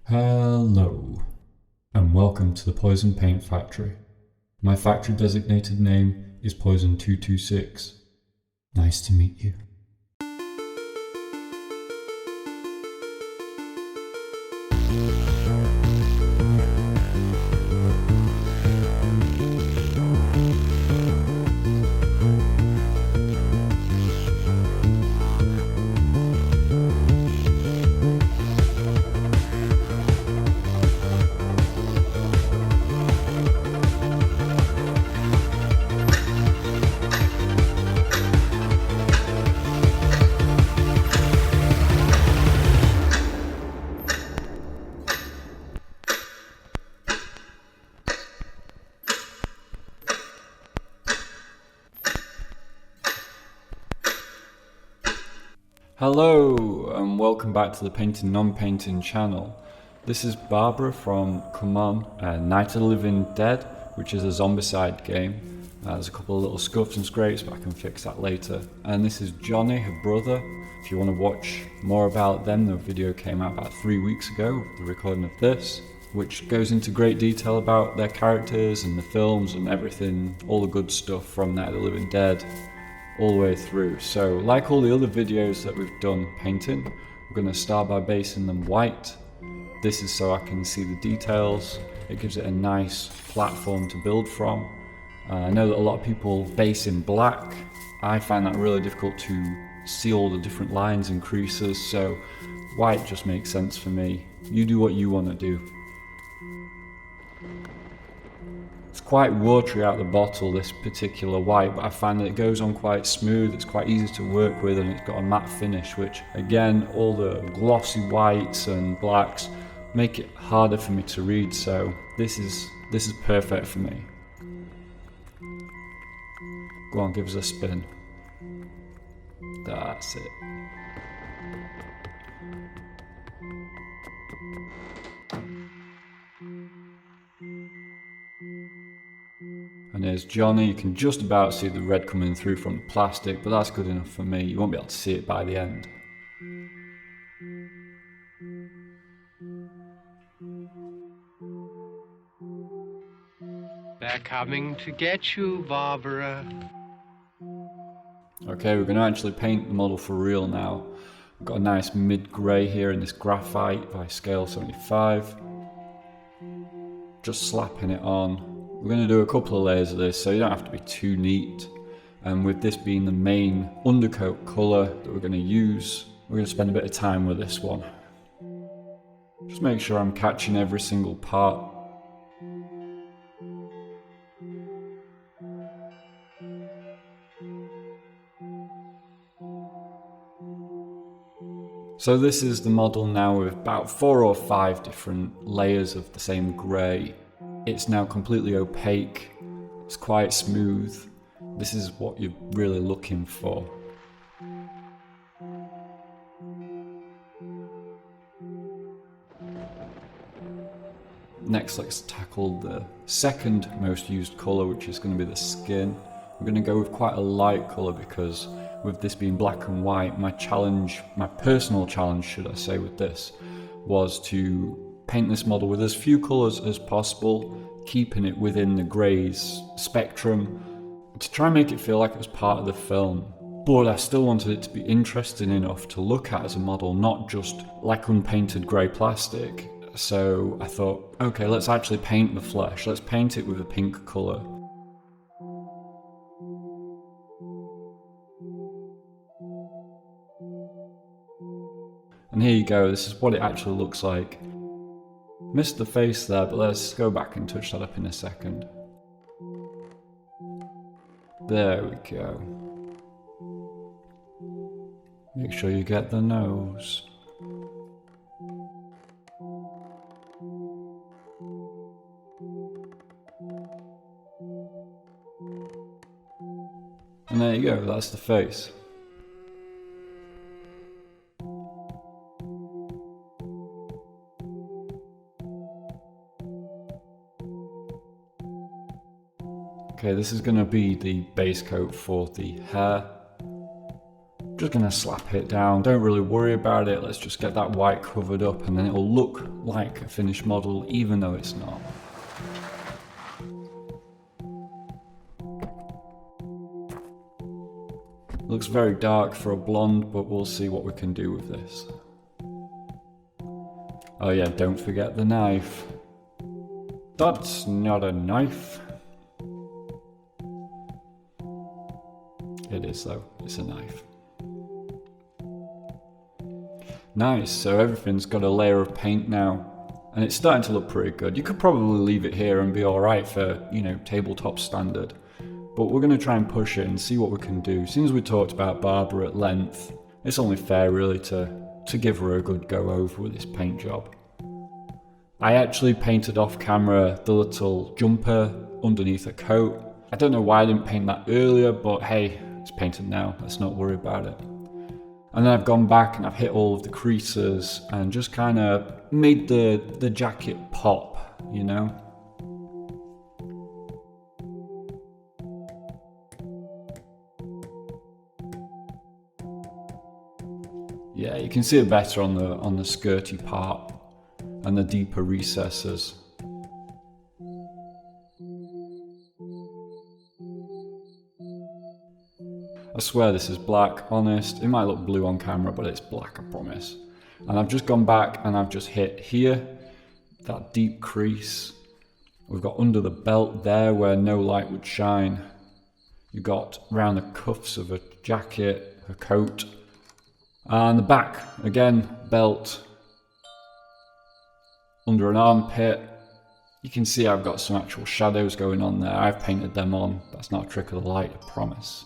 Hello, and welcome to the Poison Paint Factory. My factory designated name is Poison 226. Nice to meet you. Hello, and welcome back to the Painting Non-Painting channel. This is Barbara from CMON, Nightofthelivingdead, which is a Zombicide game. There's a couple of little scuffs and scrapes, but I can fix that later. And this is Johnny, her brother. If you want to watch more about them, the video came out about 3 weeks ago, the recording of this, which goes into great detail about their characters and the films and everything, all the good stuff from Night of the Living Dead all the way through. So like all the other videos that we've done painting, we're going to start by basing them white. This is so I can see the details. It gives it a nice platform to build from. I know that a lot of people base in black. I find that really difficult to see all the different lines and creases, so white just makes sense for me. You do what you want to do. It's quite watery out the bottle, this particular white, but I find that it goes on quite smooth, it's quite easy to work with, and it's got a matte finish, which again, all the glossy whites and blacks make it harder for me to read, so this is perfect for me. Go on, give us a spin. That's it. And there's Johnny. You can just about see the red coming through from the plastic, but that's good enough for me. You won't be able to see it by the end. They're coming to get you, Barbara. Okay, we're going to actually paint the model for real now. We've got a nice mid-grey here in this graphite by scale 75. Just slapping it on. We're going to do a couple of layers of this, so you don't have to be too neat. And with this being the main undercoat colour that we're going to use, we're going to spend a bit of time with this one. Just make sure I'm catching every single part. So this is the model now with about 4 or 5 different layers of the same grey. It's now completely opaque, it's quite smooth. This is what you're really looking for. Next, let's tackle the second most used colour, which is going to be the skin. I'm going to go with quite a light colour because with this being black and white, my personal challenge should I say with this, was to paint this model with as few colours as possible, keeping it within the greys spectrum, to try and make it feel like it was part of the film. But I still wanted it to be interesting enough to look at as a model, not just like unpainted grey plastic. So I thought, okay, let's actually paint the flesh, let's paint it with a pink colour. And here you go, this is what it actually looks like. Missed the face there, but let's go back and touch that up in a second. There we go. Make sure you get the nose. And there you go, that's the face. Okay, this is going to be the base coat for the hair. Just gonna slap it down, don't really worry about it, let's just get that white covered up and then it'll look like a finished model even though it's not. Looks very dark for a blonde, but we'll see what we can do with this. Oh yeah, don't forget the knife. That's not a knife. It is though, it's a knife. Nice, so everything's got a layer of paint now, and it's starting to look pretty good. You could probably leave it here and be alright for, you know, tabletop standard. But we're going to try and push it and see what we can do. Since we talked about Barbra at length, it's only fair really to give her a good go over with this paint job. I actually painted off camera the little jumper underneath her coat. I don't know why I didn't paint that earlier, but hey, it's painted now, let's not worry about it. And then I've gone back and I've hit all of the creases and just kind of made the jacket pop, you know? Yeah, you can see it better on the skirty part and the deeper recesses. I swear this is black, honest. It might look blue on camera, but it's black, I promise. And I've just gone back and I've just hit here, that deep crease. We've got under the belt there where no light would shine. You've got around the cuffs of a jacket, a coat. And the back, again, belt. Under an armpit. You can see I've got some actual shadows going on there. I've painted them on. That's not a trick of the light, I promise.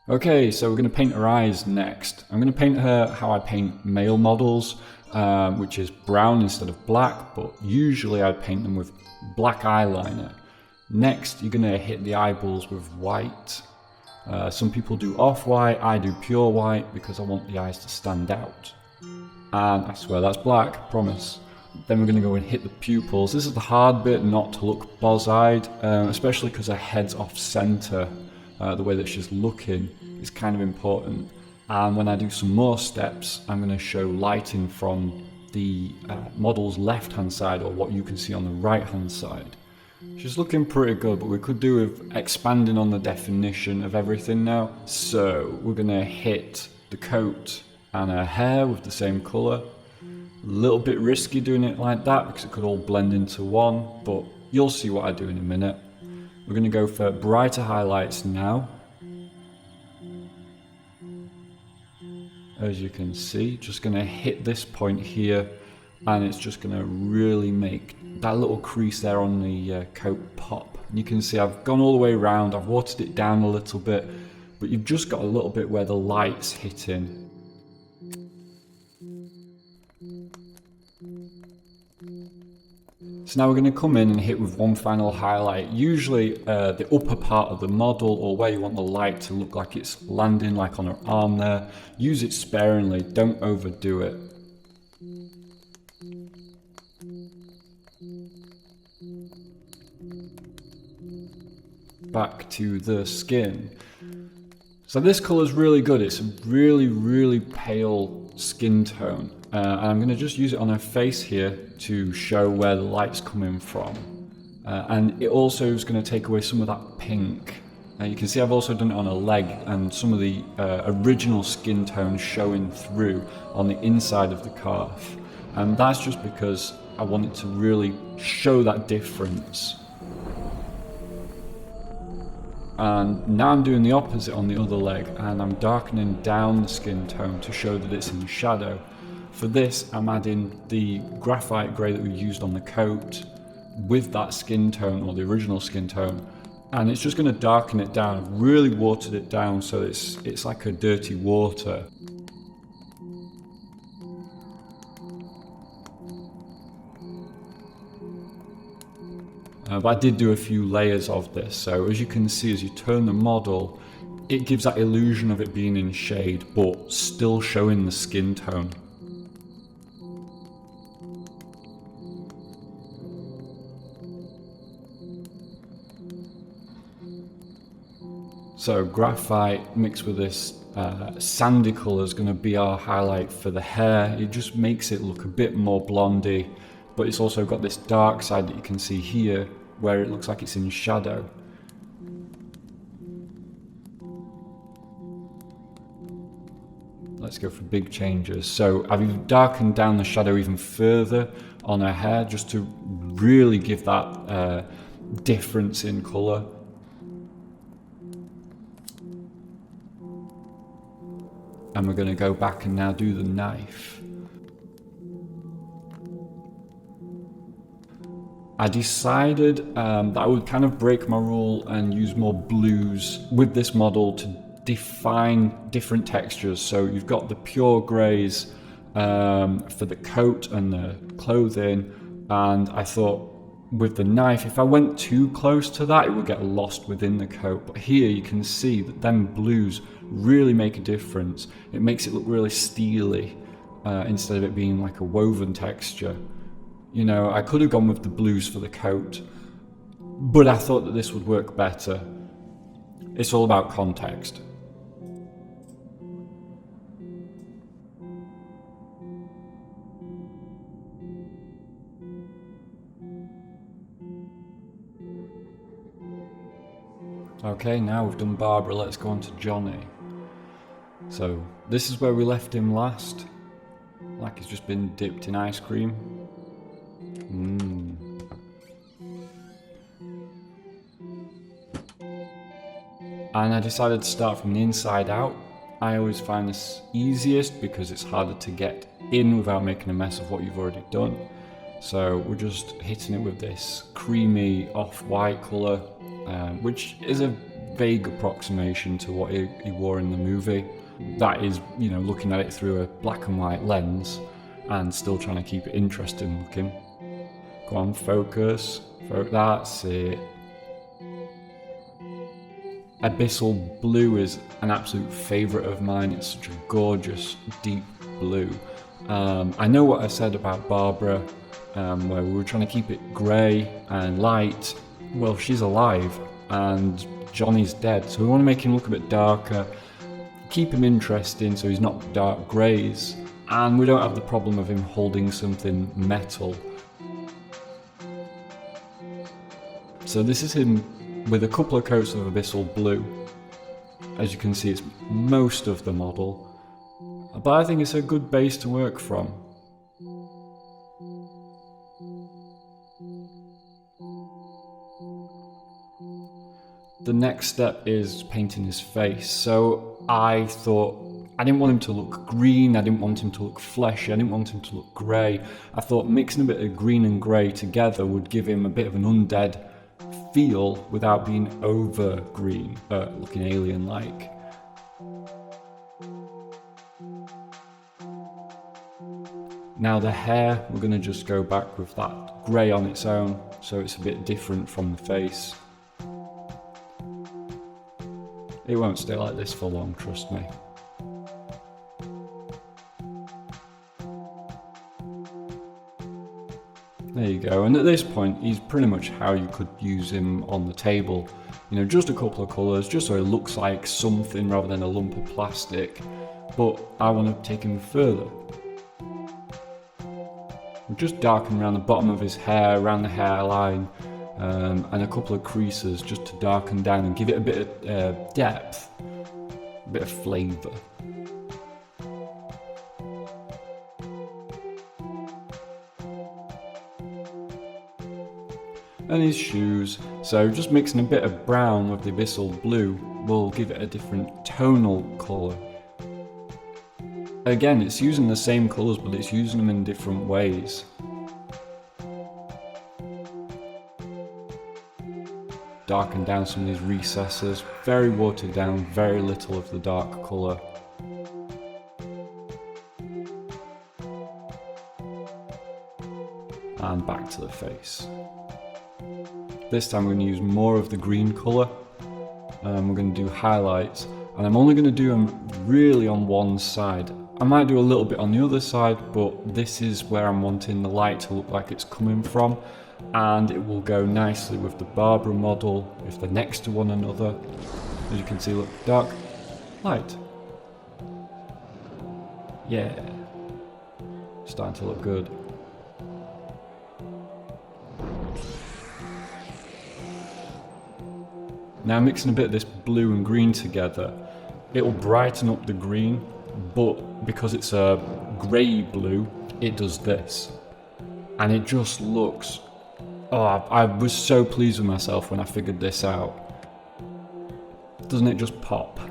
Okay, so we're going to paint her eyes next. I'm going to paint her how I paint male models, which is brown instead of black, but usually I paint them with black eyeliner. Next, you're going to hit the eyeballs with white. Some people do off-white, I do pure white because I want the eyes to stand out. And I swear that's black, promise. Then we're going to go and hit the pupils. This is the hard bit, not to look boz-eyed, especially because her head's off-center. The way that she's looking is kind of important. And when I do some more steps, I'm going to show lighting from the model's left-hand side, or what you can see on the right-hand side. She's looking pretty good, but we could do with expanding on the definition of everything now. So we're going to hit the coat and her hair with the same colour. A little bit risky doing it like that because it could all blend into one, but you'll see what I do in a minute. We're going to go for brighter highlights now. As you can see, just going to hit this point here, and it's just going to really make that little crease there on the coat pop. And you can see I've gone all the way around, I've watered it down a little bit, but you've just got a little bit where the light's hitting. So now we're going to come in and hit with one final highlight, usually the upper part of the model, or where you want the light to look like it's landing, like on her arm there. Use it sparingly, don't overdo it. Back to the skin. So this colour is really good, it's a really pale skin tone. And I'm going to just use it on her face here to show where the light's coming from. And it also is going to take away some of that pink. You can see I've also done it on her leg, and some of the original skin tones showing through on the inside of the calf. And that's just because I wanted to really show that difference. And now I'm doing the opposite on the other leg, and I'm darkening down the skin tone to show that it's in shadow. For this, I'm adding the graphite grey that we used on the coat with that skin tone, or the original skin tone, and it's just going to darken it down. I've really watered it down so it's like a dirty water. But I did do a few layers of this, so as you can see, as you turn the model, it gives that illusion of it being in shade, but still showing the skin tone. So graphite mixed with this sandy colour is going to be our highlight for the hair. It just makes it look a bit more blondie, but it's also got this dark side that you can see here where it looks like it's in shadow. Let's go for big changes. So I've darkened down the shadow even further on her hair just to really give that difference in colour. And we're going to go back and now do the knife. I decided that I would kind of break my rule and use more blues with this model to define different textures. So you've got the pure greys for the coat and the clothing, and I thought with the knife, if I went too close to that, it would get lost within the coat. But here you can see that them blues really make a difference. It makes it look really steely instead of it being like a woven texture. You know, I could have gone with the blues for the coat, but I thought that this would work better. It's all about context. Okay, now we've done Barbara, let's go on to Johnny. So, this is where we left him last. Like he's just been dipped in ice cream. And I decided to start from the inside out. I always find this easiest because it's harder to get in without making a mess of what you've already done. So we're just hitting it with this creamy off-white colour, which is a vague approximation to what he wore in the movie. That is, you know, looking at it through a black and white lens and still trying to keep it interesting looking. Go on, focus. That's it. Abyssal blue is an absolute favourite of mine. It's such a gorgeous, deep blue. I know what I said about Barbara, where we were trying to keep it grey and light. Well, she's alive and Johnny's dead, so we want to make him look a bit darker, keep him interesting so he's not dark greys, and we don't have the problem of him holding something metal. So this is him with a couple of coats of abyssal blue. As you can see, it's most of the model, but I think it's a good base to work from. The next step is painting his face. So I thought I didn't want him to look green, I didn't want him to look fleshy, I didn't want him to look grey. I thought mixing a bit of green and grey together would give him a bit of an undead feel without being over green, looking alien-like. Now the hair, we're going to just go back with that grey on its own, so it's a bit different from the face. It won't stay like this for long, trust me. There you go, and at this point he's pretty much how you could use him on the table. You know, just a couple of colours, just so it looks like something rather than a lump of plastic. But I want to take him further. We'll just darken around the bottom of his hair, around the hairline, and a couple of creases just to darken down and give it a bit of depth, a bit of flavour. And his shoes, so just mixing a bit of brown with the abyssal blue will give it a different tonal colour. Again, it's using the same colours, but it's using them in different ways. Darken down some of these recesses, very watered down, very little of the dark colour. And back to the face. This time we're going to use more of the green colour. We're going to do highlights, and I'm only going to do them really on one side. I might do a little bit on the other side, but this is where I'm wanting the light to look like it's coming from, and it will go nicely with the Barbara model if they're next to one another. As you can see, look, dark, light. Yeah, starting to look good. Now mixing a bit of this blue and green together, it'll brighten up the green, but because it's a grey blue, it does this. And it just looks, oh, I was so pleased with myself when I figured this out. Doesn't it just pop?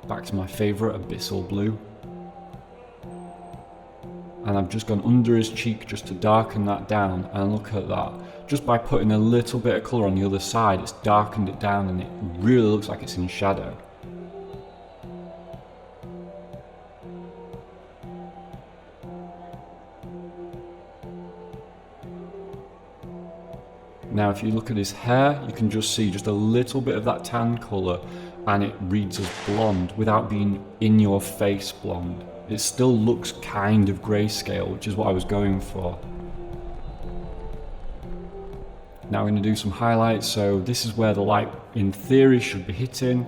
Back to my favourite abyssal blue. And I've just gone under his cheek just to darken that down, and look at that. Just by putting a little bit of colour on the other side, it's darkened it down and it really looks like it's in shadow. Now if you look at his hair, you can just see just a little bit of that tan colour, and it reads as blonde without being in your face blonde. It still looks kind of greyscale, which is what I was going for. Now we're going to do some highlights, so this is where the light in theory should be hitting.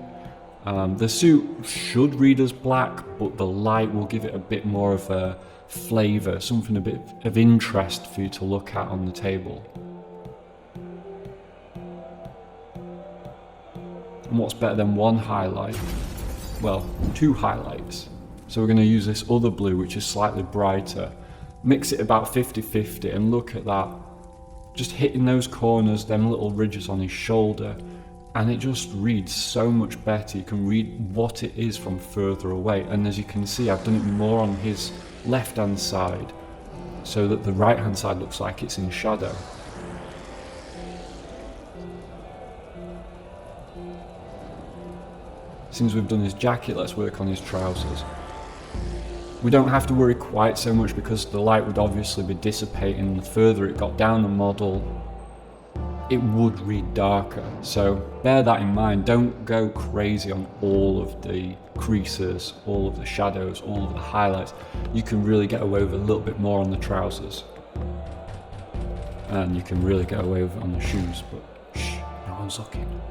The suit should read as black, but the light will give it a bit more of a flavour, something a bit of interest for you to look at on the table. And what's better than one highlight? Well, two highlights. So we're going to use this other blue, which is slightly brighter. Mix it about 50-50 and look at that. Just hitting those corners, them little ridges on his shoulder, and it just reads so much better. You can read what it is from further away. And as you can see, I've done it more on his left-hand side, so that the right-hand side looks like it's in shadow. Since we've done his jacket, let's work on his trousers. We don't have to worry quite so much because the light would obviously be dissipating. The further it got down the model, it would read darker. So bear that in mind. Don't go crazy on all of the creases, all of the shadows, all of the highlights. You can really get away with a little bit more on the trousers. And you can really get away with it on the shoes, but shh, no one's looking.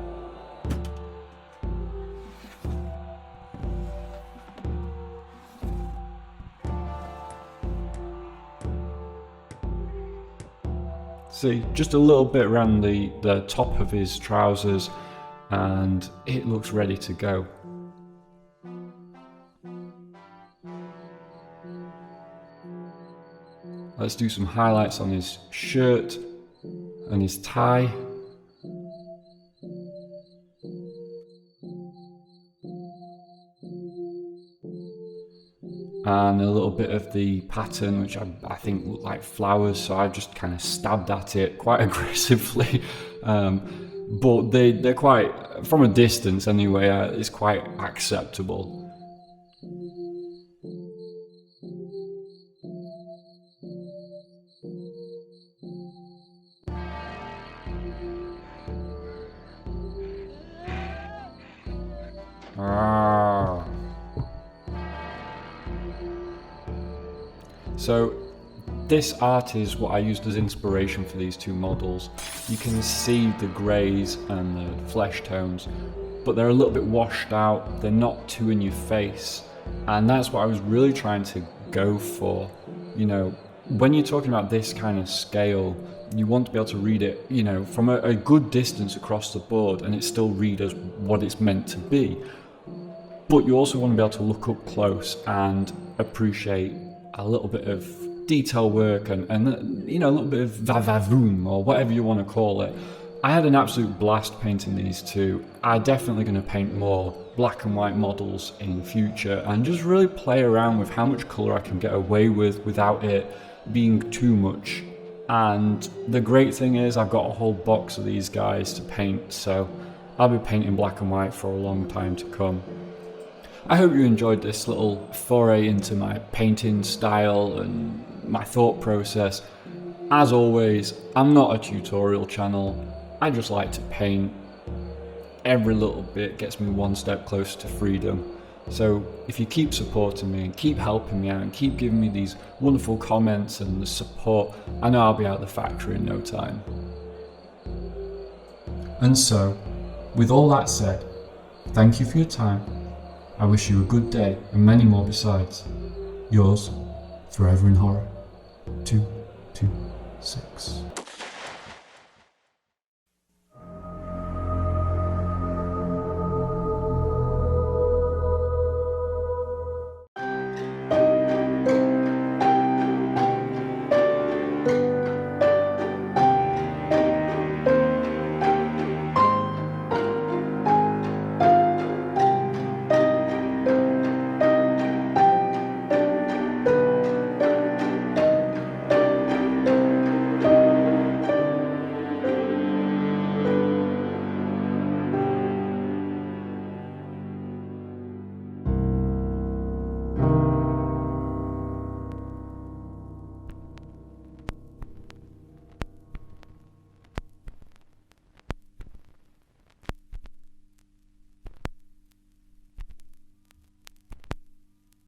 See, just a little bit around the top of his trousers, and it looks ready to go. Let's do some highlights on his shirt and his tie. And a little bit of the pattern, which I think looked like flowers, so I just kind of stabbed at it quite aggressively. But they're quite, from a distance anyway, it's quite acceptable. So this art is what I used as inspiration for these two models. You can see the greys and the flesh tones, but they're a little bit washed out, they're not too in your face, and that's what I was really trying to go for. You know, when you're talking about this kind of scale, you want to be able to read it, you know, from a good distance across the board, and it still read as what it's meant to be. But you also want to be able to look up close and appreciate a little bit of detail work and you know, a little bit of va-va-voom, or whatever you want to call it. I had an absolute blast painting these two. I'm definitely going to paint more black and white models in future and just really play around with how much colour I can get away with without it being too much. And the great thing is I've got a whole box of these guys to paint, so I'll be painting black and white for a long time to come. I hope you enjoyed this little foray into my painting style and my thought process. As always, I'm not a tutorial channel, I just like to paint. Every little bit gets me one step closer to freedom. So if you keep supporting me and keep helping me out and keep giving me these wonderful comments and the support, I know I'll be out of the factory in no time. And so, With all that said, thank you for your time. I wish you a good day and many more besides. Yours, forever in horror, 226.